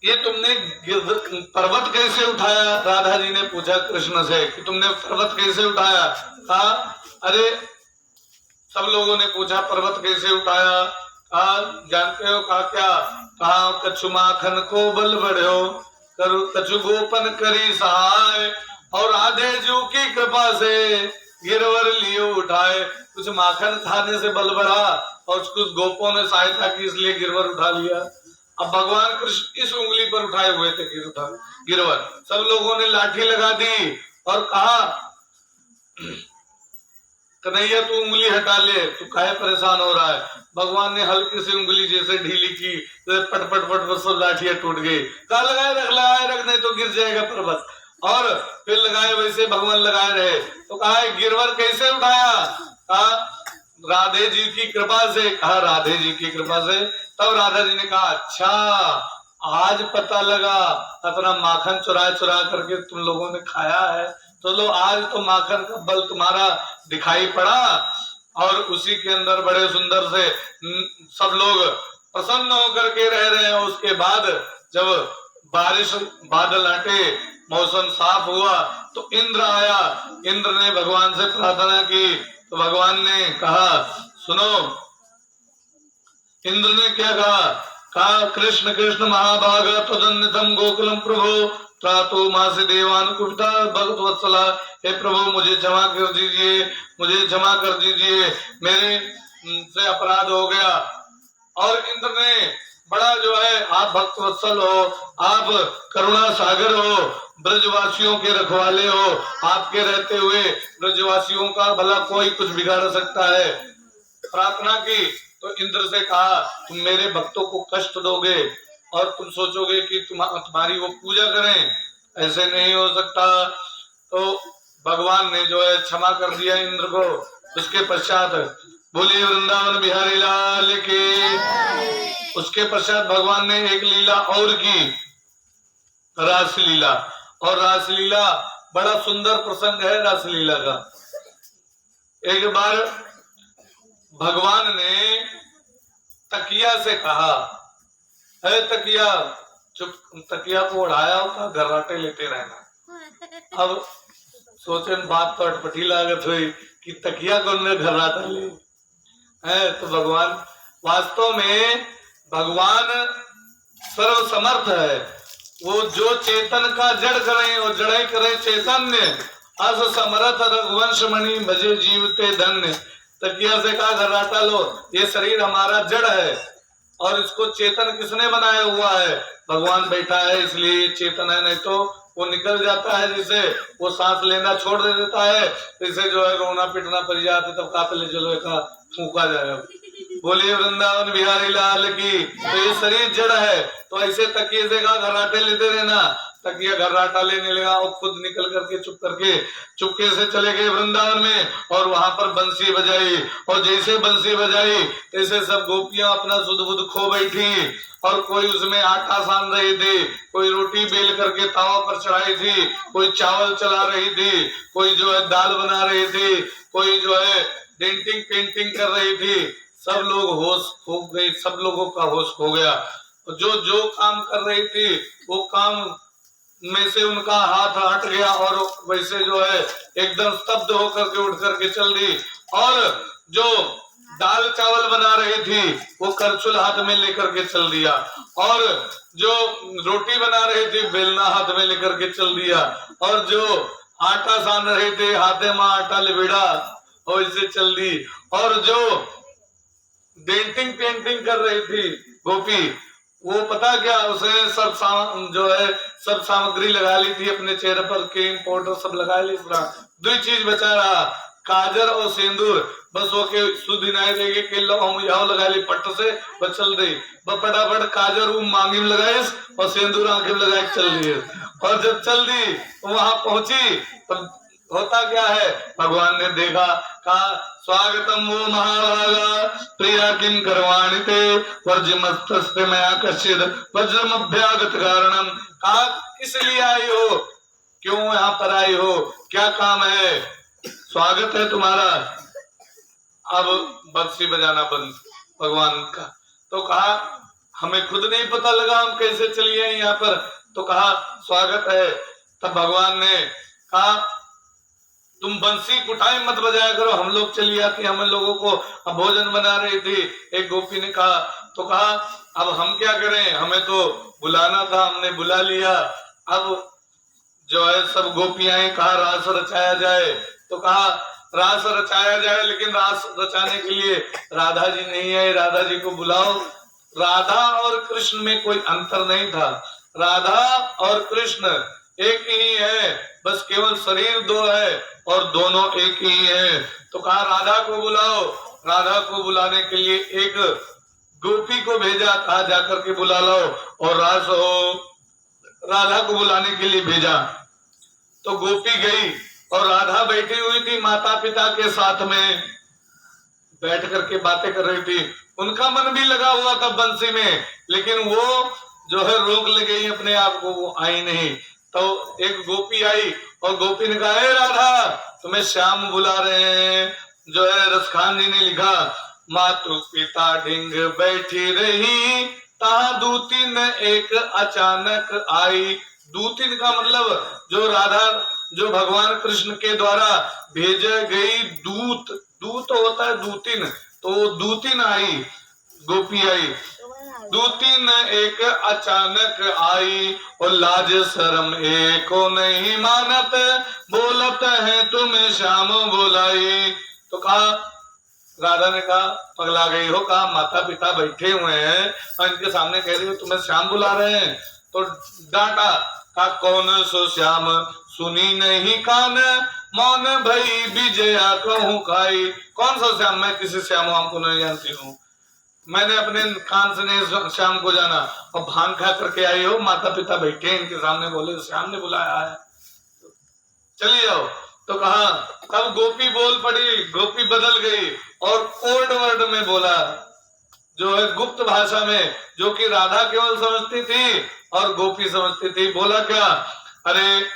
ये तुमने पर्वत कैसे उठाया? राधा जी ने पूछा कृष्ण से कि तुमने पर्वत कैसे उठाया? कहा अरे सब लोगों ने पूछा पर्वत कैसे उठाया? कहा जानते हो? कहा क्या? कहा कछु माखन को बल बढ़ो, कछु गोपन करी सहाय, और राधे जू की कृपा से गिरवर लियो उठाए। कुछ माखन खाने से बल बढ़ा और कुछ गोपों ने सहायता की, इसलिए गिरवर उठा लिया। अब भगवान कृष्ण इस उंगली पर उठाए हुए थे गिरवर। सब लोगों ने लाठी लगा दी और कहा कन्हैया तू उंगली हटा ले, तू काहे परेशान हो रहा है? भगवान ने हल्की सी उंगली जैसे ढीली की तो पट पट पट पट सब लाठियां टूट गई। कहा लगाए रख नहीं तो गिर जाएगा पर्वत। और फिर लगाए वैसे भगवान लगाए रहे। तो कहा गिरवर कैसे उठाया? कहा राधे जी की कृपा से। कहा राधे जी की कृपा से। तब राधा जी ने कहा अच्छा आज पता लगा, अपना माखन चुरा चुरा करके तुम लोगों ने खाया है, तो लो आज तो माखन का बल तुम्हारा दिखाई पड़ा। और उसी के अंदर बड़े सुंदर से सब लोग प्रसन्न होकर के रह रहे हैं। उसके बाद जब बारिश बादल हटे, मौसम साफ हुआ, तो इंद्र आया। इंद्र ने भगवान से प्रार्थना की तो भगवान ने कहा सुनो। इंद्र ने क्या कहा? कहा कृष्ण कृष्ण महाभाग तदन्यतम गोकुलम प्रभु त्रातो मासे देवान कुपिता भगत वत्सला। हे प्रभु मुझे क्षमा कर दीजिए, मुझे क्षमा कर दीजिए, मेरे से अपराध हो गया। और इंद्र ने बड़ा जो है, आप भक्त वत्सल हो, आप करुणा सागर हो, ब्रजवासियों के रखवाले हो, आपके रहते हुए ब्रजवासियों का भला कोई कुछ बिगाड़ सकता है। प्रार्थना की तो इंद्र से कहा तुम मेरे भक्तों को कष्ट दोगे और तुम सोचोगे कि तुम्हारी वो पूजा करें, ऐसे नहीं हो सकता। तो भगवान ने जो है क्षमा कर दिया इंद्र को। उसके पश्चात बोलिए वृंदावन बिहारी लाल के। उसके पश्चात भगवान ने एक लीला और की, रासलीला। और रासलीला बड़ा सुंदर प्रसंग है रासलीला का। एक बार भगवान ने तकिया से कहा अरे तकिया चुप, तकिया को उड़ाया होगा घर्राटे लेते रहना। अब सोचे बात तो अटपटी लागत हुई कि तकिया को घर्राटा ले है। तो भगवान वास्तव में भगवान सर्व समर्थ है। वो जो चेतन का जड़ करे और जड़े करे चैतन्य, अस समर्थ रघुवंश मणि भजे जीवते धन्य। तकिया से कहा घर्राटा लो, ये शरीर हमारा जड़ है और इसको चेतन किसने बनाया हुआ है? भगवान बैठा है, इसलिए चेतन है, नहीं तो वो निकल जाता है। जिसे वो सांस लेना छोड़ दे देता है, इसे जो है रोना पिटना पड़ जाता है, तब कातले चलो का फूका जाएगा। बोलिए वृंदावन बिहारी लाल की। तो ये शरीर जड़ है, तो ऐसे तकिए से कहा घर्राटे लेते रहना। तकिया घर्राटा लेने लगा और खुद निकल करके चुपके से चले गए वृंदावन में और वहां पर बंसी बजाई। और जैसे बंसी बजाई तैसे सब गोपियां अपना सुध बुध खो बैठी। और कोई उसमें आटा सान रही थी, कोई रोटी बेल करके तावा पर चढ़ाई थी, कोई चावल चला रही थी, कोई जो है दाल बना रही थी, कोई जो है डेंटिंग पेंटिंग कर रही थी। सब लोग होश खो गए, सब लोगों का होश खो गया। जो जो काम कर रही थी वो काम में से उनका हाथ हट गया और वैसे जो है एकदम स्तब्ध होकर के उठ करके चल दी। और जो दाल चावल बना रही थी वो करछुल हाथ में लेकर के चल दिया। और जो रोटी बना रही थी बेलना हाथ में लेकर के चल दिया। और जो आटा सान रहे थे हाथे में आटा लिबिड़ा और इसे चल दी। और जो डेंटिंग पेंटिंग कर रही थी गोपी, वो पता क्या उसने सब जो है सब सामग्री लगा ली थी अपने चेहरे पर, क्रीम पाउडर सब लगा ली। दो चीज बचा रहा, काजर और सिंदूर। बस वो के सुधी नहीं देगी कि लगा ली पट्ट से बस चल रही। फटाफट काजर वो मांगी में लगाई और सिंदूर आंखें में लगा चल रही है। और जब चल दी तो वहां पहुंची तब होता क्या है, भगवान ने देखा, कहा स्वागतम वो महाभागा प्रिया किम करवाणी ते वर्जमस्तस्ते मया कश्चिद वज्रम अभ्यागत कारणम। कहा किस लिए आई हो, क्यों यहाँ पर आई हो, क्या काम है, स्वागत है तुम्हारा। अब बंसी बजाना बंद भगवान का। तो कहा हमें खुद नहीं पता लगा हम कैसे चली आए यहाँ पर। तो कहा स्वागत है। तब भगवान ने कहा तुम बंसी कुटाई मत बजाया करो, हम लोग चली आती, हम लोगों को भोजन बना रही थी। एक गोपी ने कहा, तो कहा अब हम क्या करें, हमें तो बुलाना था, हमने बुला लिया। अब जो है सब गोपियां कहा रास रचाया जाए। तो कहा रास रचाया जाए, लेकिन रास रचाने के लिए राधा जी नहीं है, राधा जी को बुलाओ। राधा और कृष्ण में कोई अंतर नहीं था, राधा और कृष्ण एक ही है, बस केवल शरीर दो है और दोनों एक ही है। तो कहा राधा को बुलाओ। राधा को बुलाने के लिए एक गोपी को भेजा, कहा जाकर के बुला लो, और रास हो राधा को बुलाने के लिए भेजा। तो गोपी गई और राधा बैठी हुई थी माता पिता के साथ में, बैठ करके बातें कर रही थी। उनका मन भी लगा हुआ था बंसी में, लेकिन वो जो है रोक ले गई अपने आप को, वो आई नहीं। तो एक गोपी आई और गोपी ने कहा, हे राधा तुम्हें श्याम बुला रहे हैं। जो है रसखान जी ने लिखा, मातु पिता ढिंग बैठी रही, ता दूतिन एक अचानक आई। दूतिन का मतलब जो राधा, जो भगवान कृष्ण के द्वारा भेजे गई दूत, दूत होता है दूतिन, तो दूतिन आई, गोपी आई। दूतिन एक अचानक आई और लाज शर्म एको नहीं मानत, बोलत है तुम्हें श्याम बुलाई। तो कहा, राधा ने कहा पगला गई हो, कहा माता पिता बैठे हुए हैं और इनके सामने कह रही हो तुम्हें श्याम बुला रहे हैं। तो डांटा, कहा कौन सो श्याम सुनी नहीं कान, मौन भई विजया कहूँ खाई। कौन सा श्याम, मैं किसी श्याम को नहीं जानती हूँ, मैंने अपने कान से नहीं श्याम को जाना। और भांग खा करके आई हो, माता पिता बैठे इनके सामने, बोले श्याम ने बुलाया है, चलिए जाओ। तो कहा, तब गोपी बोल पड़ी, गोपी बदल गई और कोड वर्ड में बोला, जो है गुप्त भाषा में, जो कि राधा केवल समझती थी और गोपी समझती थी। बोला क्या, अरे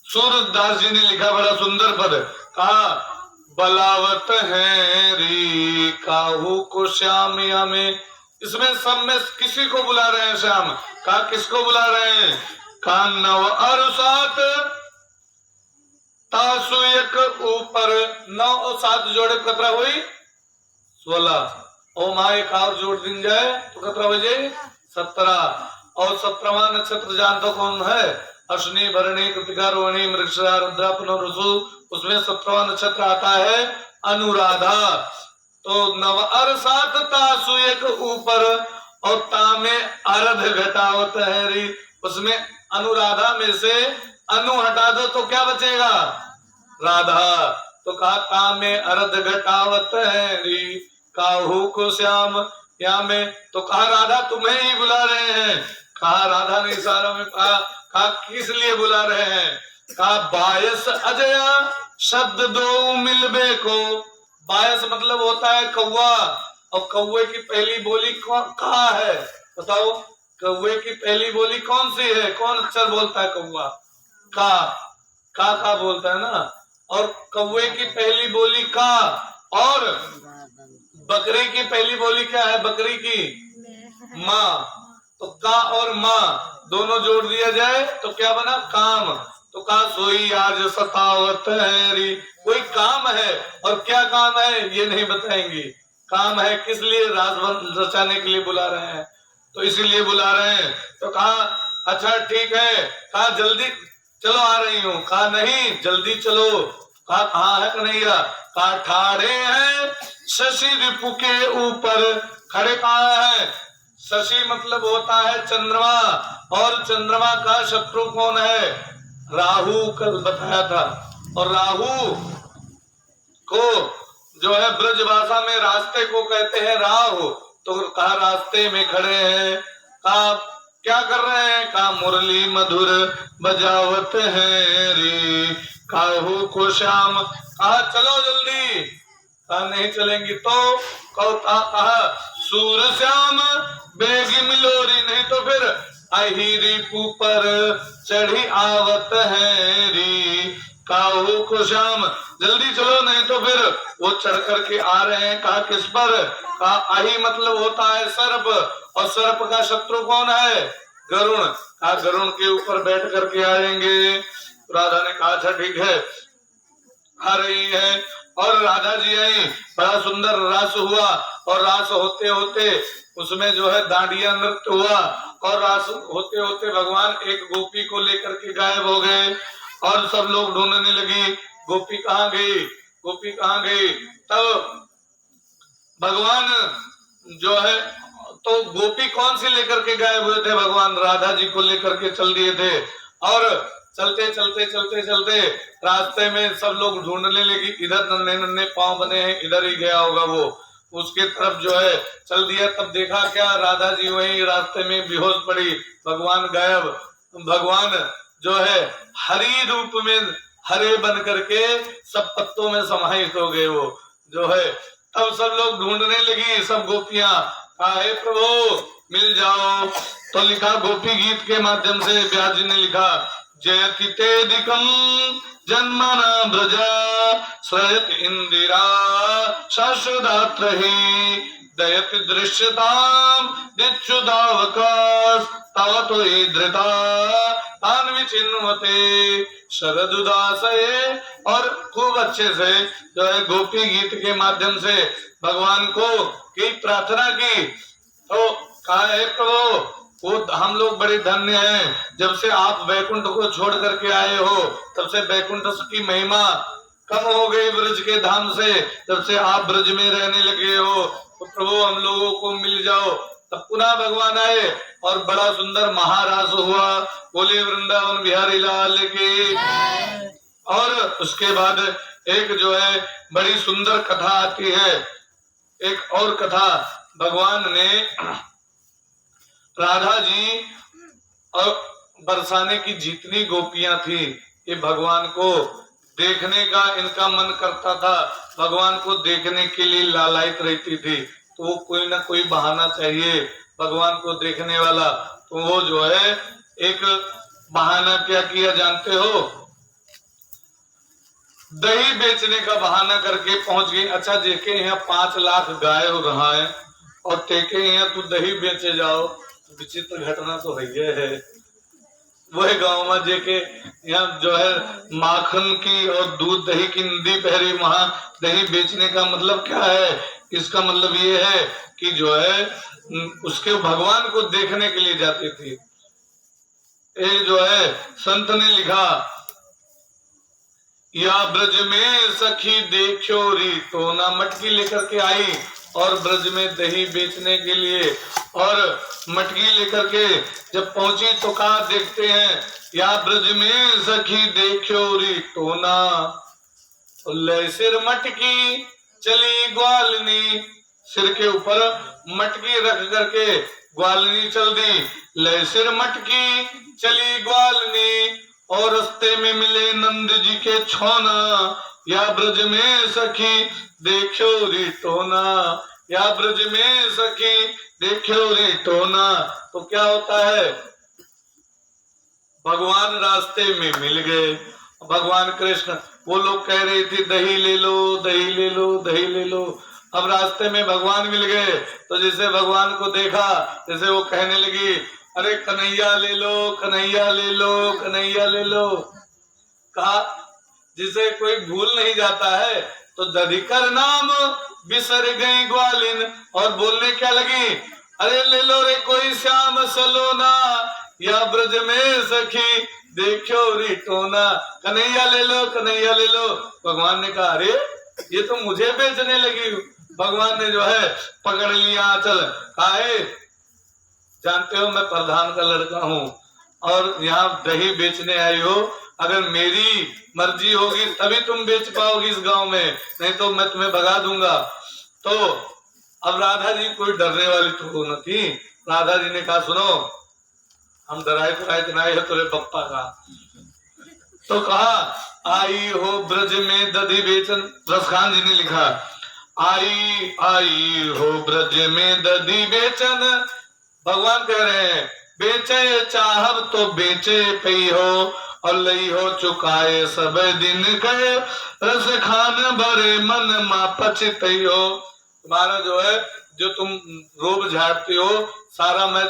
सूरदास जी ने लिखा बड़ा सुंदर पद, कहा बलावत है री काहू को श्याम में। इसमें सब में किसी को बुला रहे हैं श्याम, कहा किसको बुला रहे हैं, कहा नव और सात तासु एक ऊपर, 9 और 7 जोड़े कतरा हुई 16, और माँ एक और जोड़ दिन जाए तो कतरा हो जाए 17। और 17वां नक्षत्र जानते कौन है, अश्विनी भरणी कृतिका रोहिणी मृगशिरा रुद्रा पुनर्वसु, उसमें 17वां नक्षत्र आता है अनुराधा। तो 9 और 7 तासु एक ऊपर और तामे अर्ध घटावत है, उसमें अनुराधा में से अनु हटा दो तो क्या बचेगा, राधा। तो कहा तामे अर्ध घटावत है काहू को श्याम या में। तो कहा राधा तुम्हें ही बुला रहे हैं। कहा राधा ने इशारा में कहा किस लिए बुला रहे हैं, कहा बायस अजया शब्द दो मिलबे को। बायस मतलब होता है कौवा, और कौवे की पहली बोली कहा है, बताओ कौवे की पहली बोली कौन सी है, कौन अक्षर बोलता है कौवा, का बोलता है ना। और कौवे की पहली बोली का, और बकरी की पहली बोली क्या है, बकरी की माँ। तो का और माँ दोनों जोड़ दिया जाए तो क्या बना, काम। तो कहा सोई आज सतावत है, कोई काम है, और क्या काम है ये नहीं बताएंगे। काम है किस लिए, रास रचाने के लिए बुला रहे हैं, तो इसीलिए बुला रहे हैं। तो कहा अच्छा ठीक है, कहा जल्दी चलो आ रही हूँ, कहा नहीं जल्दी चलो। कहा कहाँ है कन्हैया, कहा ठाड़े हैं शशि रिपु के ऊपर, खड़े कहाँ है, शशि मतलब होता है चंद्रमा, और चंद्रमा का शत्रु कौन है, राहु, कल बताया था। और राहु को जो है ब्रज भाषा में रास्ते को कहते हैं राहु। तो कहा रास्ते में खड़े हैं, कहा क्या कर रहे हैं, कहा मुरली मधुर बजावत है रे काहू को श्याम। कहा चलो जल्दी, कहा नहीं चलेंगी तो कहा सूर श्याम बेगी मिलोरी, नहीं तो फिर अहिरी पर चढ़ी आवत है री काहू को श्याम, जल्दी चलो नहीं तो फिर वो चढ़ करके आ रहे हैं। कहा किस पर? कहा आही मतलब होता है सर्प, और सर्प का शत्रु कौन है? गरुण। कहा गरुण के ऊपर बैठ करके आएंगे। राधा ने कहा अच्छा ठीक है, आ रही है। और राधा जी आई, बड़ा सुंदर रास हुआ, और रास होते होते उसमें जो है डांडिया नृत्य हुआ, और रास होते होते भगवान एक गोपी को लेकर के गायब हो गए। और सब लोग ढूंढने लगी गोपी कहाँ गई, गोपी कहाँ गई। तब भगवान जो है, तो गोपी कौन सी लेकर के गायब हुए थे? भगवान राधा जी को लेकर के चल दिए थे। और चलते चलते चलते चलते रास्ते में सब लोग ढूंढने लगी, इधर नन्हे नन्हे पांव बने हैं, इधर ही गया होगा वो, उसके तरफ जो है चल दिया। तब देखा क्या, राधा जी वहीं रास्ते में बेहोश पड़ी, भगवान गायब। भगवान जो है हरी रूप में हरे बन करके सब पत्तों में समाहित हो गए वो जो है। तब सब लोग ढूंढने लगी, सब गोपियां, हे प्रभु मिल जाओ। तो लिखा गोपी गीत के माध्यम से व्यास जी ने लिखा, जयति तेदिकम जन्मना ब्रजा श्रयत इंदिरा शाश्वदात्रहि दयति दृश्यताम दिच्छुदावकाश तावतो धृता तान विचिन्वते शरद उदासये। और खूब अच्छे से जो है गोपी गीत के माध्यम से भगवान को की प्रार्थना की। तो कहा है प्रभु वो हम लोग बड़े धन्य हैं, जब से आप वैकुंठ को छोड़ करके आए हो तब से वैकुंठ की महिमा कम हो गई ब्रज के धाम से, जब से आप ब्रज में रहने लगे हो। तो प्रभु हम लोगों को मिल जाओ। तब पुनः भगवान आए और बड़ा सुंदर महारास हुआ। बोले वृंदावन बिहारी लाल की। और उसके बाद एक जो है बड़ी सुंदर कथा आती है, एक और कथा। भगवान ने राधा जी और बरसाने की जितनी गोपियां थी, ये भगवान को देखने का इनका मन करता था, भगवान को देखने के लिए लालायित रहती थी। तो वो कोई ना कोई बहाना चाहिए भगवान को देखने वाला। तो वो जो है एक बहाना क्या किया जानते हो? दही बेचने का बहाना करके पहुंच गई। अच्छा देखे यहाँ 5 लाख गाय हो रहा है और तेके यहाँ तू दही बेचे जाओ, विचित्र घटना तो है। वही गांव में जेके यहाँ जो है माखन की और दूध दही की नदी पहरी, वहां दही बेचने का मतलब क्या है? इसका मतलब ये है कि जो है उसके भगवान को देखने के लिए जाती थी। ये जो है संत ने लिखा, या ब्रज में सखी देखो री, तो ना मटकी लेकर के आई और ब्रज में दही बेचने के लिए। और मटकी लेकर के जब पहुंची तो कहा देखते हैं, या ब्रज में सखी देखो री टोना, ले सिर मटकी चली ग्वालनी। सिर के ऊपर मटकी रख करके ग्वालनी चल दी। ले सिर मटकी चली ग्वालनी, और रास्ते में मिले नंद जी के छोना, या ब्रज में सखी देखो री टोना, या ब्रज में सखी देखो रे टोना। तो क्या होता है, भगवान रास्ते में मिल गए। भगवान कृष्ण, वो लोग कह रहे थे दही ले लो दही ले लो दही ले लो। अब रास्ते में भगवान मिल गए तो जैसे भगवान को देखा, जैसे वो कहने लगी, अरे कन्हैया ले लो कन्हैया ले लो कन्हैया ले लो। कहा जिसे कोई भूल नहीं जाता है। तो दधिकर नाम बिसर गई ग्वालिन, और बोलने क्या लगी, अरे ले लो रे कोई श्याम सलोना, या ब्रज में सखी देखो री टोना। कन्हैया ले लो कन्हैया ले लो। भगवान ने कहा अरे ये तो मुझे बेचने लगी। भगवान ने जो है पकड़ लिया आंचल। कहा जानते हो मैं प्रधान का लड़का हूँ और यहाँ दही बेचने आई हो, अगर मेरी मर्जी होगी तभी तुम बेच पाओगी इस गांव में, नहीं तो मैं तुम्हें भगा दूंगा। तो अब राधा जी कोई डरने वाली तो न थी। राधा जी ने कहा सुनो, हम डराए नहीं है तुरे पप्पा का। तो कहा आई हो ब्रज में दधी बेचन। रसखान जी ने लिखा, आई आई हो ब्रज में दधी बेचन। भगवान कह रहे हैं बेचे चाहब तो बेचे पई हो, और लई हो चुकाए सब दिन के, रस खान भरे मन मा पछितइयो। तुम्हारा जो है, जो तुम रोब झाड़ती हो, सारा मैं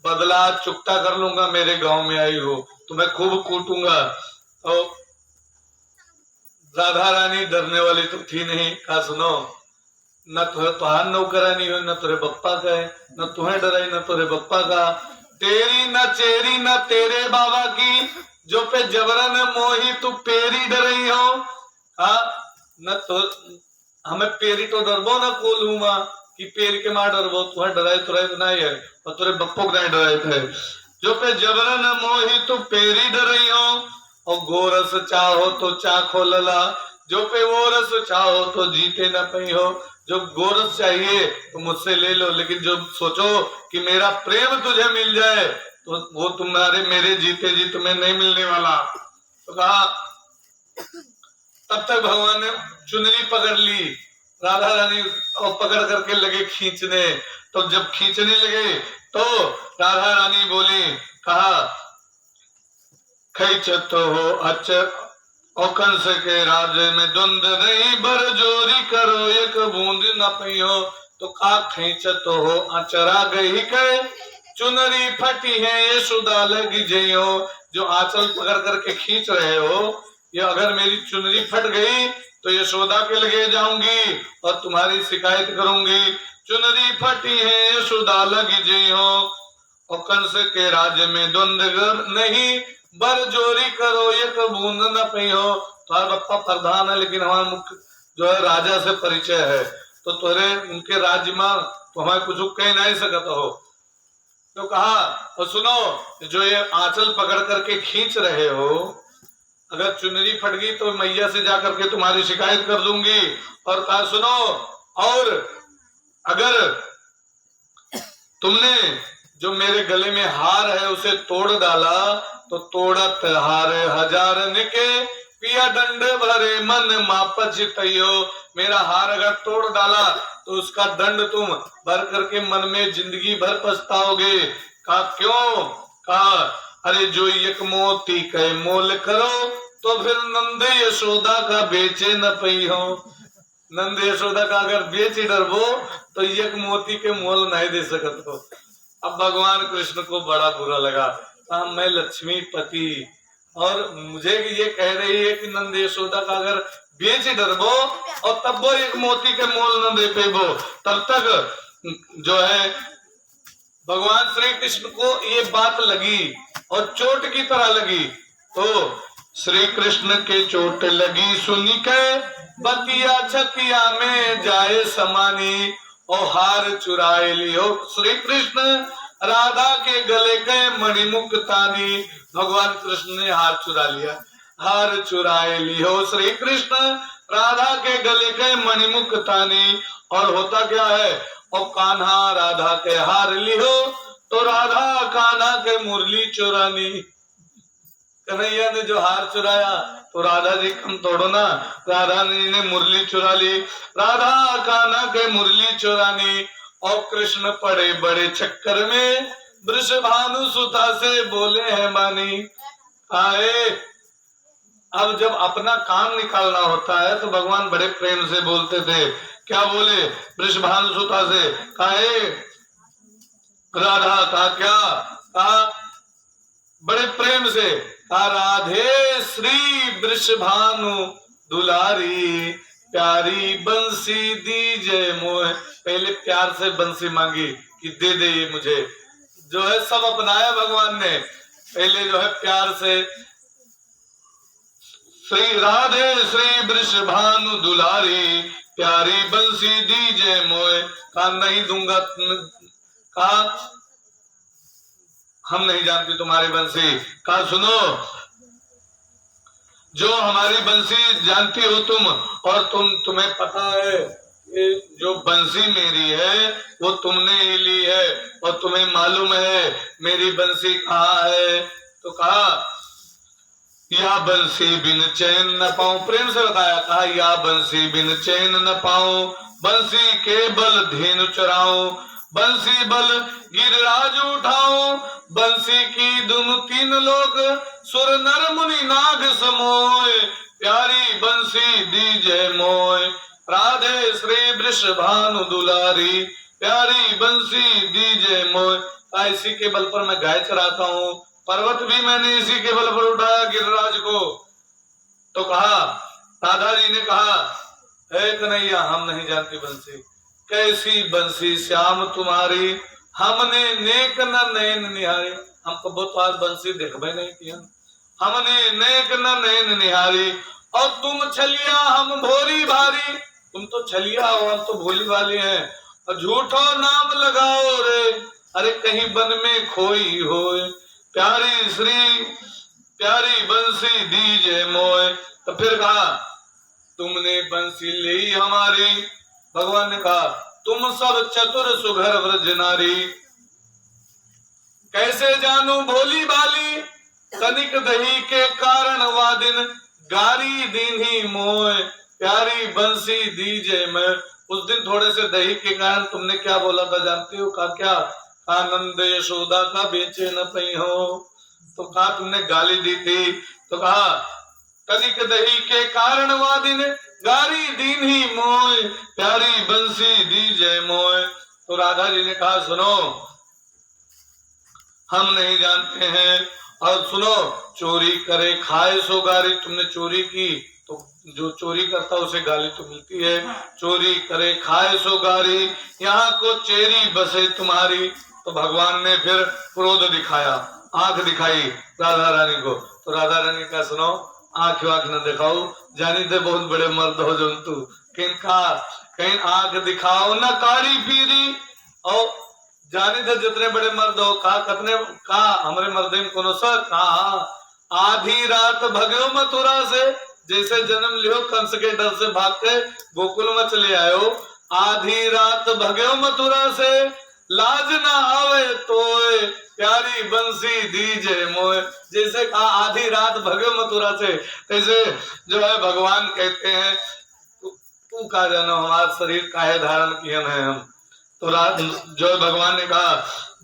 बदला चुकता कर लूंगा। मेरे गांव में आई हो, तुम्हें खूब कूटूंगा। तो राधा रानी डरने वाली तो थी नहीं। कहा सुनो, न तुहार नौकरानी हो, न तुरे बप्पा का है, न तुम्हें डराई न तुरे बप्पा का। तेरी न चेरी न तेरे बाबा की, जो पे जबरन मोही तू पेरी डरई हो। न तो हमें पेरी तो डरबो न कोल हुआ कि पेर के मार डरबो, तुम्हें डराए तुराए तो नहीं है, और तुरे बप्पो को नहीं डराए थे। जो पे जबरन मोही तू पेरी डरई हो, और गोरस चाहो तो चाखो लला, जो पे वो रस चाहो तो जीते न पई हो। जो गोरस चाहिए तो मुझसे ले लो, लेकिन जो सोचो कि मेरा प्रेम तुझे मिल जाए तो वो तुम्हारे मेरे जीते जी तुम्हें नहीं मिलने वाला। तो कहा, तब तक भगवान ने चुनरी पकड़ ली राधा रानी, और पकड़ करके लगे खींचने। तो जब खींचने लगे तो राधा रानी बोली, कहा खैच तो हो अच, और कंस के राज्य में द्वंद नहीं, बर जोरी करो एक बूंद न पियो। तो का खींच तो हो अचरा गई के, चुनरी फटी है यशोदा लगी जइयो। जो आंचल पकड़ करके खींच रहे हो, ये अगर मेरी चुनरी फट गई तो यशोदा के लगे जाऊंगी और तुम्हारी शिकायत करूंगी। चुनरी फटी है यशोदा लगी जइयो, और कंस के राज्य में द्वंद नहीं, बर जोरी करो एक बूंद न पियो। तुम्हारा बप्पा प्रधान है, लेकिन हमारा मुख्य जो है राजा से परिचय है, तो तुरे उनके राज्य में तो हमें कुछ कह नहीं सकता हो। तो कहा, और सुनो, जो ये आंचल पकड़ करके खींच रहे हो, अगर चुनरी फट गई तो मैया से जाकर के तुम्हारी शिकायत कर दूंगी। और कहा सुनो, और अगर तुमने जो मेरे गले में हार है उसे तोड़ डाला, तो तोड़त हार हजार निके, पिया दंड भरे मन मापच तैयो। मेरा हार अगर तोड़ डाला तो उसका दंड तुम भर करके मन में जिंदगी भर पछताओगे। कहा क्यों? कहा अरे जो एक मोती के मोल करो, तो फिर नंद यशोदा का बेचे न पई हो। नंद यशोदा का अगर बेच डरबो तो एक मोती के मोल नहीं दे सकत हो। अब भगवान कृष्ण को बड़ा बुरा लगा, कहा मैं लक्ष्मी पति और मुझे ये कह रही है कि नंद यशोदा का अगर बेच डरबो और तब वो एक मोती के मोल न दे पेबो। तब तक जो है भगवान श्री कृष्ण को ये बात लगी और चोट की तरह लगी। तो श्री कृष्ण के चोट लगी सुनी के, बतिया छतिया में जाए समानी, और हार चुराए लियो श्री कृष्ण राधा के गले के मणिमुख तानी। भगवान कृष्ण ने हार चुरा लिया, हार चुराए लियो श्री कृष्ण राधा के गले के मणिमुख तानी। और होता क्या है, और कान्हा राधा के हार लियो, तो राधा कान्हा के मुरली चुरानी। कन्हैया ने जो हार चुराया तो राधा जी कम तोड़ो ना, राधा जी ने मुरली चुरा ली, राधा कान्हा के मुरली चुरानी। और कृष्ण पड़े बड़े चक्कर में, वृषभानु सुता से बोले हैं मानी। आए अब जब अपना काम निकालना होता है तो भगवान बड़े प्रेम से बोलते थे। क्या बोले? वृषभानु सुता से काहे राधा का क्या कहा, बड़े प्रेम से कहा राधे श्री वृषभानु दुलारी, प्यारी बंसी दीजे मोह। पहले प्यार से बंसी मांगी कि दे दे ये मुझे, जो है सब अपनाया भगवान ने। पहले जो है प्यार से श्री राधे श्री वृषभानु दुलारी, प्यारी बंसी दीजे मोह। कहा नहीं दूंगा, कहा हम नहीं जानती तुम्हारी बंसी। कहा सुनो, जो हमारी बंसी जानती हो तुम, और तुम्हें पता है ये जो बंसी मेरी है वो तुमने ही ली है, और तुम्हें मालूम है मेरी बंसी कहाँ है। तो कहा या बंसी बिन चैन न पाऊं, प्रेम से बताया। कहा या बंसी बिन चैन न पाऊं, बंसी के बल धेनु चराऊं, बंसी बल गिरिराज उठाओ, बंसी की धुन तीन लोक, सुर नर मुनि नाग समोय, प्यारी बंसी दीजे मोय, राधे श्री वृषभानु दुलारी, प्यारी बंसी दीजे मोय। इसी के बल पर मैं गाय चराता हूँ, पर्वत भी मैंने इसी के बल पर उठाया गिरिराज को। तो कहा, राधा जी ने कहा, हे कन्हैया हम नहीं जानती बंसी, कैसी बंसी श्याम तुम्हारी, हमने नेक न नैन निहारी। हम कबो तो आज बंसी देखबे नहीं किया, हमने नेक न नैन निहारी, और तुम छलिया हम भोरी भारी। तुम तो छलिया हो, हम तो भोली वाले हैं, और झूठो नाम लगाओ रे, अरे कहीं बन में खोई होए, प्यारी बंसी दीजे मोय। तो फिर कहा, तुमने बंसी ली हमारी, भगवान ने कहा, तुम सब चतुर सुघर व्रज नारी, कैसे जानू भोली भाली, तनिक दही के कारण वादिन, गारी दीन्ही मोय, प्यारी बंसी दीजे मैं। उस दिन थोड़े से दही के कारण तुमने क्या बोला था जानते हो? कहा क्या? आनंद यशोदा का बेचे न पई हो। तो कहा तुमने गाली दी थी। तो कहा, तनिक दही के कारण वादिन, गारी दीन्ही मोय, प्यारी बंसी दीजे मोय। तो राधा जी ने कहा, सुनो हम नहीं जानते हैं, और सुनो, चोरी करे खाए सो गारी। तुमने चोरी की तो जो चोरी करता उसे गाली तो मिलती है, चोरी करे खाए सो गारी, यहाँ को चेरी बसे तुम्हारी। तो भगवान ने फिर क्रोध दिखाया, आंख दिखाई राधा रानी को। तो राधा रानी का, सुनो आंख वाख न दिखाओ, जानी थे बहुत बड़े मर्द हो जंतु, कहीं आंख दिखाओ न कारी पीरी, और जाने थे जितने बड़े मर्द हो। कहा कतने, कहा हमारे मर्दे में कोनो सा, कहा आधी रात भगो मथुरा से, जैसे जन्म लियो कंस के डर से भाग के गोकुल में चले आयो, आधी रात भगो मथुरा से, लाज ना आवे तोय, प्यारी बंसी दीजे मोय। जैसे कहा आधी रात भगो मथुरा से, जैसे जो है भगवान कहते हैं, तू का जानो हमारा शरीर काहे धारण किए हैं हम। तो जो भगवान ने कहा,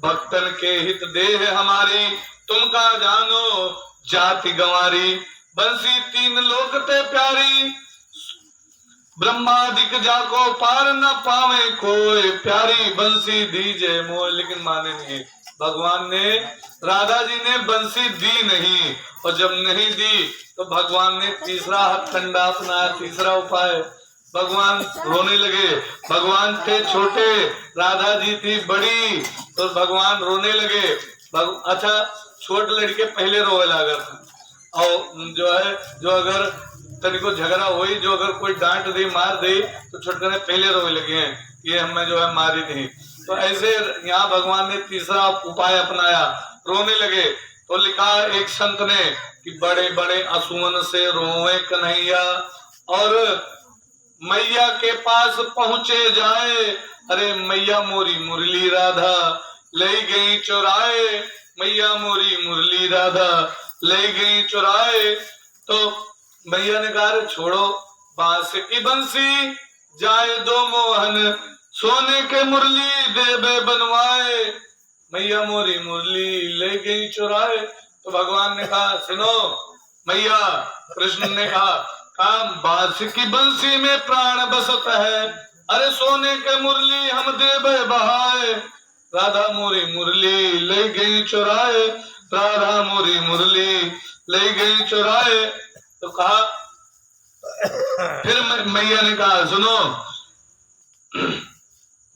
भक्तन के हित देह हमारी, तुम का जानो जाति गंवारी, बंसी तीन लोक ते प्यारी, ब्रह्मादिक जाको पार न पावे कोई, प्यारी बंसी दीजे मोय। लेकिन माने नहीं, भगवान ने, राधा जी ने बंसी दी नहीं, और जब नहीं दी तो भगवान ने तीसरा हथकंडा अपनाया, तीसरा उपाय। भगवान रोने लगे, भगवान थे छोटे, राधा जी थी बड़ी, तो भगवान रोने लगे। अच्छा, छोट लड़के पहले रोए लगा था, और जो है, जो अगर तनिको झगड़ा हुई, जो अगर कोई डांट दे मार दे तो छोटकने पहले रोए लगे हैं, ये हमें जो है मारी नहीं। तो ऐसे यहाँ भगवान ने तीसरा उपाय अपनाया, रोने लगे। तो लिखा एक संत ने कि बड़े बड़े असुमन से रोए कन्हैया, और मैया के पास पहुंचे जाए, अरे मैया मोरी मुरली राधा ले गई चुराए, मैया मोरी मुरली राधा ले गई चुराए। तो मैया ने कहा, छोड़ो बांस की बंसी, जाए दो मोहन, सोने के मुरली देवे बनवाए, मैया मोरी मुरली ले गई चुराए। तो भगवान ने कहा, सुनो मैया, कृष्ण ने कहा, बांस की बंसी में प्राण बसत है, अरे सोने के मुरली हम देवे बहाए, राधा मोरी मुरली ले गई चुराए, राधा मोरी मुरली ले गई चुराए। तो कहा, फिर मैया ने कहा, सुनो,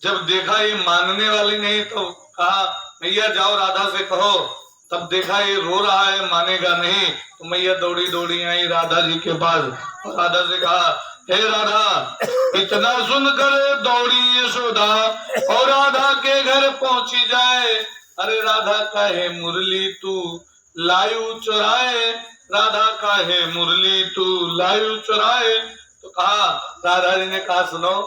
जब देखा ये मानने वाली नहीं तो कहा, मैया जाओ राधा से कहो। तब देखा ये रो रहा है, मानेगा नहीं, तो मैया दौड़ी दौड़ी आई राधा जी के पास, और राधा से कहा, हे राधा, इतना सुनकर दौड़ी यशोदा, और राधा के घर पहुंची जाए, अरे राधा काहे मुरली तू लायू चुराए, राधा काहे मुरली तू लायू चुराए। तो कहा, राधा जी ने कहा, सुनो,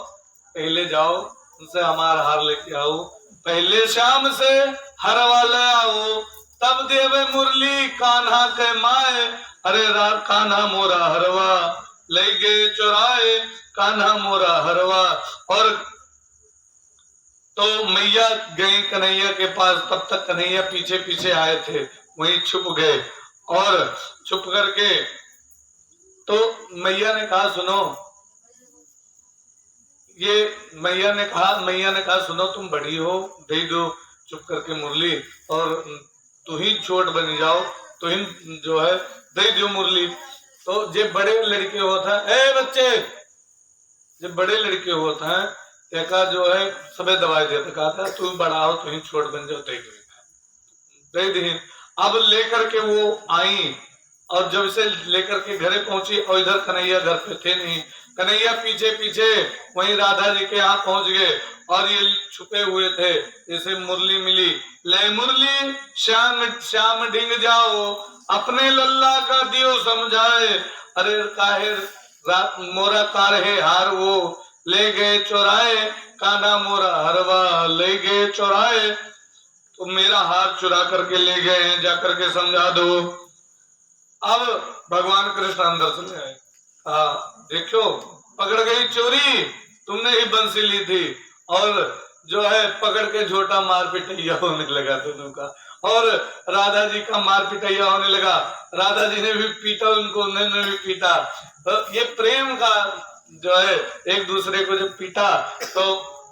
पहले जाओ उनसे हमारा हार लेके आओ, पहले शाम से हर वाले आओ, तब देवे मुरली कान्हा के माए, अरे कान्हा मोरा हरवा ले गए चुराए, कान्हा मोरा हरवा। और तो मैया गई कन्हैया के पास, तब तक कन्हैया पीछे पीछे आए थे, वहीं छुप गए। और छुप करके तो मैया ने कहा सुनो, ये मैया ने कहा सुनो, तुम बड़ी हो, दे दो चुप करके मुरली, और तू ही चोट बन जाओ, तू ही जो है दे दो मुरली। तो जे बड़े लड़के होता है, ए बच्चे, जब बड़े लड़के होता है देखा जो है सबे दवाई देता, कहा था तू बड़ा हो, तू ही छोट बन जाओ, दे दी। अब लेकर के वो आई, और जब से लेकर के घरे पहुंची, और इधर कन्हैया घर पे थे नहीं, कन्हैया पीछे पीछे वहीं राधा जी के यहाँ पहुंच गए, और ये छुपे हुए थे। जैसे मुरली मिली, ले मुरली श्याम श्याम ढिंग जाओ, अपने लल्ला का दियो समझाए, अरे काहे रात मोरा कारहे हार वो, ले गए चुराए, काना मोरा हरवा ले गए चुराए। तो मेरा हार चुरा करके ले गए हैं, जाकर के समझा दो। अब भगवान कृष्ण अंदर चले आए, कहा देखो पकड़ गई चोरी, तुमने ही बंसी ली थी, और जो है पकड़ के झोटा मार पिटैया होने लगा दोनों का, और राधा जी का मार पिटैया होने लगा। राधा जी ने भी पीटा उनको, उन्होंने भी पीटा। तो ये प्रेम का जो है, एक दूसरे को जब पीटा तो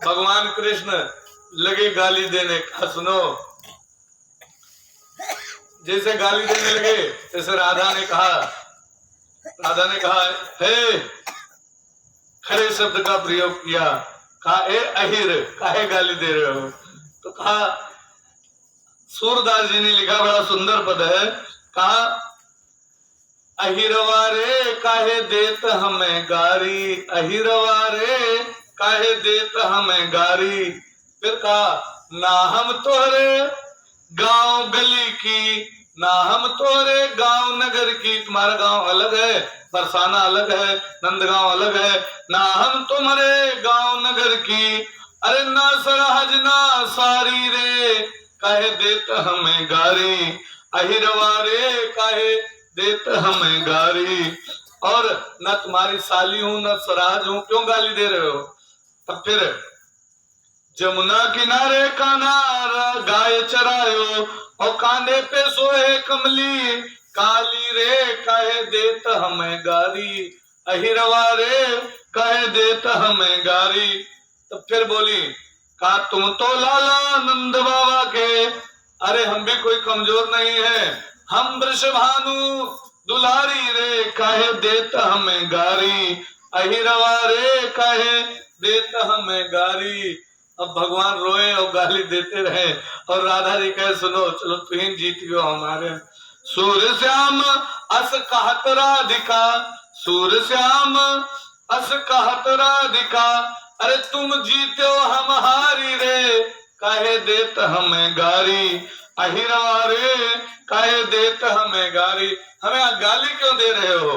भगवान कृष्ण लगे गाली देने का, सुनो, जैसे गाली देने लगे, जैसे राधा ने कहा हे, खरे शब्द का प्रयोग किया, कहा ए अहिर, काहे गाली दे रहे हो। तो कहा, सूरदास जी ने लिखा, बड़ा सुंदर पद है, कहा अहिरवा रे काहे देत हमें गारी, अहिरवा रे काहे देत हमें गारी। फिर कहा ना हम तोहरे गांव गली की, ना हम तोहरे गांव नगर की, तुम्हारा गांव अलग है, बरसाना अलग है, नंदगांव अलग है, ना हम तुम्हारे गांव नगर की, अरे ना सरहज ना सारी रे, काहे देत हमें गारी, अहिरवा रे काहे देत हमें गारी। और न तुम्हारी साली हूं न सराज हूं, क्यों गाली दे रहे हो। तब फिर जमुना किनारे कान्हा गाय चरायो, और कांधे पे सोए कमली काली रे, काहे देत हमें गारी, अहिरवा रे काहे देत हमें गारी। तब फिर बोली, कहा तुम तो लाला नंद बाबा के, अरे हम भी कोई कमजोर नहीं है, हम वृषभानु दुलारी रे, काहे देत हमें गारी, अहिरवा रे काहे देत हमें गारी। अब भगवान रोए और गाली देते रहे, और राधा जी कहे सुनो, चलो तुम जीत गयो हमारे। सूर्य श्याम अस कहत राधिका, सूर्य श्याम अस कहत राधिका, अरे तुम जीते हो हम हारी रे, काहे देत हमें गारी, अहिरवा रे काहे देत हमें गारी। हमें गाली क्यों दे रहे हो।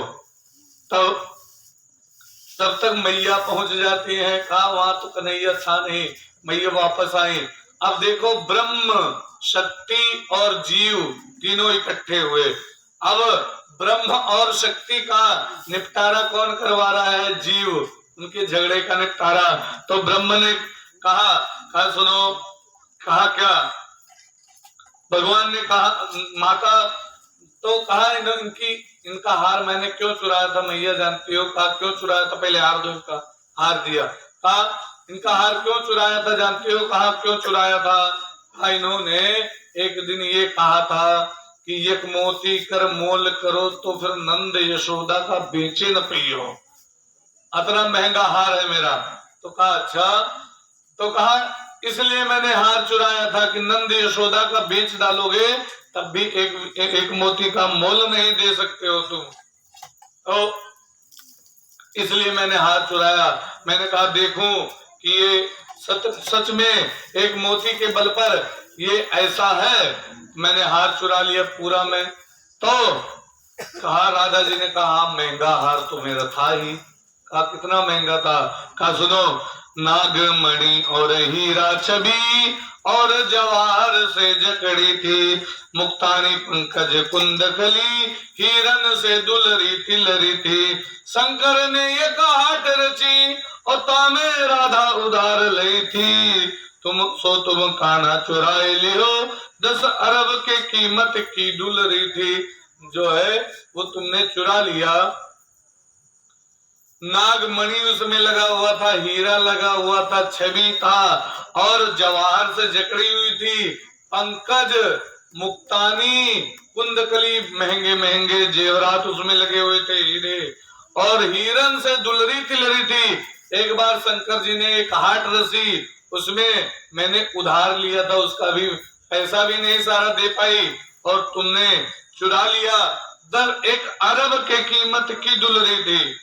तो तब तक मैया पहुंच जाती है, कहा वहां तो कन्हैया था नहीं, मैया वापस आई। अब देखो ब्रह्म शक्ति और जीव तीनों इकट्ठे हुए। अब ब्रह्म और शक्ति का निपटारा कौन करवा रहा है, जीव, उनके झगड़े का निपटारा। तो ब्रह्म ने कहा सुनो, कहा क्या, भगवान ने कहा माता, तो कहा इनका हार मैंने क्यों चुराया था, मैया जानती हो। कहा क्यों चुराया था, पहले हार दो इसका। हार दिया। कहा इनका हार क्यों चुराया था, जानती हो। कहा क्यों चुराया था। कहा इन्होंने एक दिन ये कहा था कि एक मोती कर मोल करो, तो फिर नंद यशोदा का बेचे न पियो, इतना महंगा हार है मेरा। तो कहा अच्छा, तो कहा इसलिए मैंने हार चुराया था कि नंद यशोदा का बेच डालोगे तब भी एक मोती का मोल नहीं दे सकते हो तुम, तो इसलिए मैंने हार चुराया। मैंने कहा देखूं कि ये सच में एक मोती के बल पर ये ऐसा है, मैंने हार चुरा लिया पूरा में। तो कहा राधा जी ने कहा महंगा हार तो मेरा था ही। कहा कितना महंगा था। कहा सुनो, नागमणि और हीरा छवि और जवाहर से जकड़ी थी, मुक्तानी पंकज कुंदकली हिरन से दुलरी तिलरी थी, शंकर ने ये हाट रची और तामे राधा उधार ली थी, तुम कान्हा चुराए लियो, 10 अरब के कीमत की दुलरी थी। जो है वो तुमने चुरा लिया। नागमणि उसमें लगा हुआ था, हीरा लगा हुआ था, छवि था और जवाहर से जकड़ी हुई थी। पंकज, मुक्तानी, कुंदकली, महंगे महंगे जेवरात उसमें लगे हुए थे, हीरे और हीरन से दुलरी तिलरी थी। एक बार शंकर जी ने एक हाट रसी, उसमें मैंने उधार लिया था, उसका भी पैसा भी नहीं सारा दे पाई और तुमने चुरा लिया। 1 अरब के कीमत की दुलरी थी।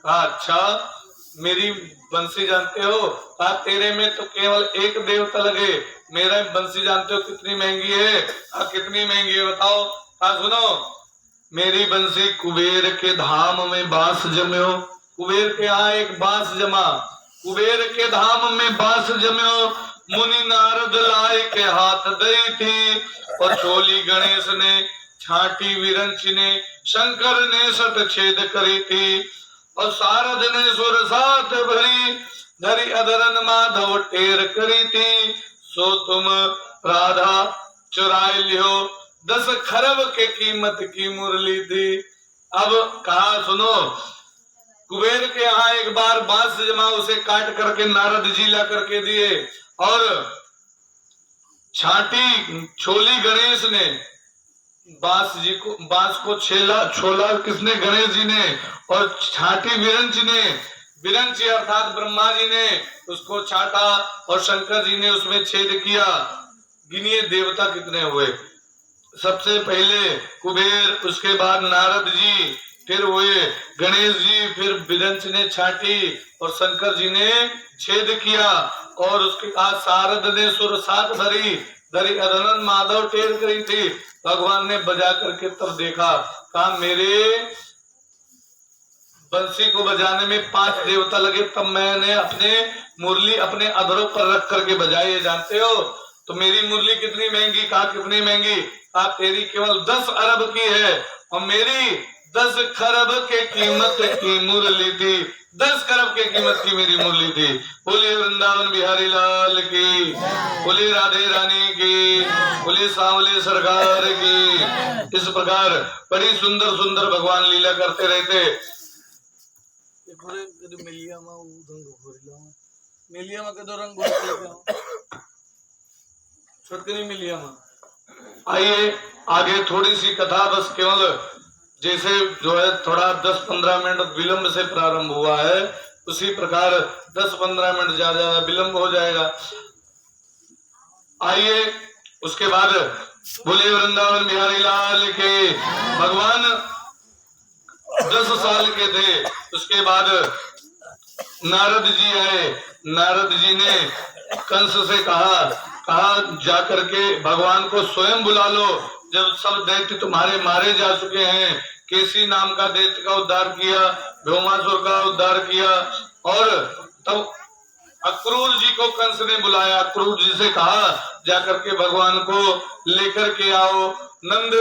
अच्छा, मेरी बंसी जानते हो? कहा तेरे में तो केवल एक देवता लगे, मेरा बंसी जानते हो कितनी महंगी है? कितनी महंगी है बताओ? कहा सुनो, मेरी बंसी कुबेर के धाम में बांस जम्यो। कुबेर के यहाँ एक बांस जमा, कुबेर के धाम में बांस जम्यो। मुनि नारद लाए के हाथ दई थी और छोली गणेश ने, छाटी विरंच ने, शंकर ने सत छेद करी थी और शारद ने सुर साथ भरी, धरी अधरन माधव टेर करी थी। सो तुम राधा चुराए लियो, 10 खरब के कीमत की मुरली थी। अब कहा सुनो, कुबेर के यहाँ एक बार बांस जमा, उसे काट करके नारद जी ला करके दिए और छाटी छोली गणेश ने, बांस को छोला किसने? गणेश जी ने। और छाटी विरंच ने, विरंच अर्थात ब्रह्मा जी ने उसको छाटा और शंकर जी ने उसमें छेद किया। गिनिए देवता कितने हुए? सबसे पहले कुबेर, उसके बाद नारद जी, फिर हुए गणेश जी, फिर विरंच ने छाटी और शंकर जी ने छेद किया और उसके बाद शारद ने सुर साथ धरी, धरी अदनन माधव टेर करी थी। भगवान ने बजा करके तब देखा, कहा मेरे बंसी को बजाने में 5 देवता लगे, तब मैंने अपने मुरली अपने अधरों पर रख करके बजाई। जानते हो तो मेरी मुरली कितनी महंगी? कहा कितनी महंगी? कहा तेरी केवल 10 अरब की है और मेरी 10 खरब के कीमत की मुरली थी। 10 खरब के कीमत की मेरी मुरली थी। बोले वृंदावन बिहारी लाल की, बोले राधे रानी की, बोले सांवले सरकार की। इस प्रकार बड़ी सुंदर सुंदर भगवान लीला करते रहते। आइए आगे थोड़ी सी कथा, बस केवल जैसे जो है थोड़ा 10-15 मिनट विलंब से प्रारंभ हुआ है, उसी प्रकार 10-15 मिनट ज्यादा विलंब हो जाएगा। आइए उसके बाद बोले वृंदावन बिहारी लाल के। भगवान 10 साल के थे, उसके बाद नारद जी आए। नारद जी ने कंस से कहा जाकर के भगवान को स्वयं बुला लो। जब सब दैत्य तुम्हारे मारे जा चुके हैं, केसी नाम का दैत्य का उद्धार किया, भौमासुर का उद्धार किया और तब अक्रूर जी को कंस ने बुलाया। अक्रूर जी से कहा जाकर के भगवान को लेकर के आओ। नंद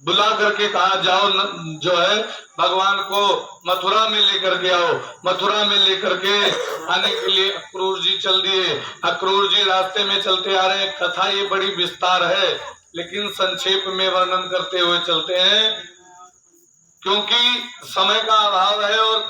बुला करके कहा जाओ, जो है भगवान को मथुरा में लेकर के आओ। मथुरा में लेकर के आने के लिए अक्रूर जी चल दिए। अक्रूर जी रास्ते में चलते आ रहे हैं। कथा ये बड़ी विस्तार है, लेकिन संक्षेप में वर्णन करते हुए चलते हैं, क्योंकि समय का अभाव है और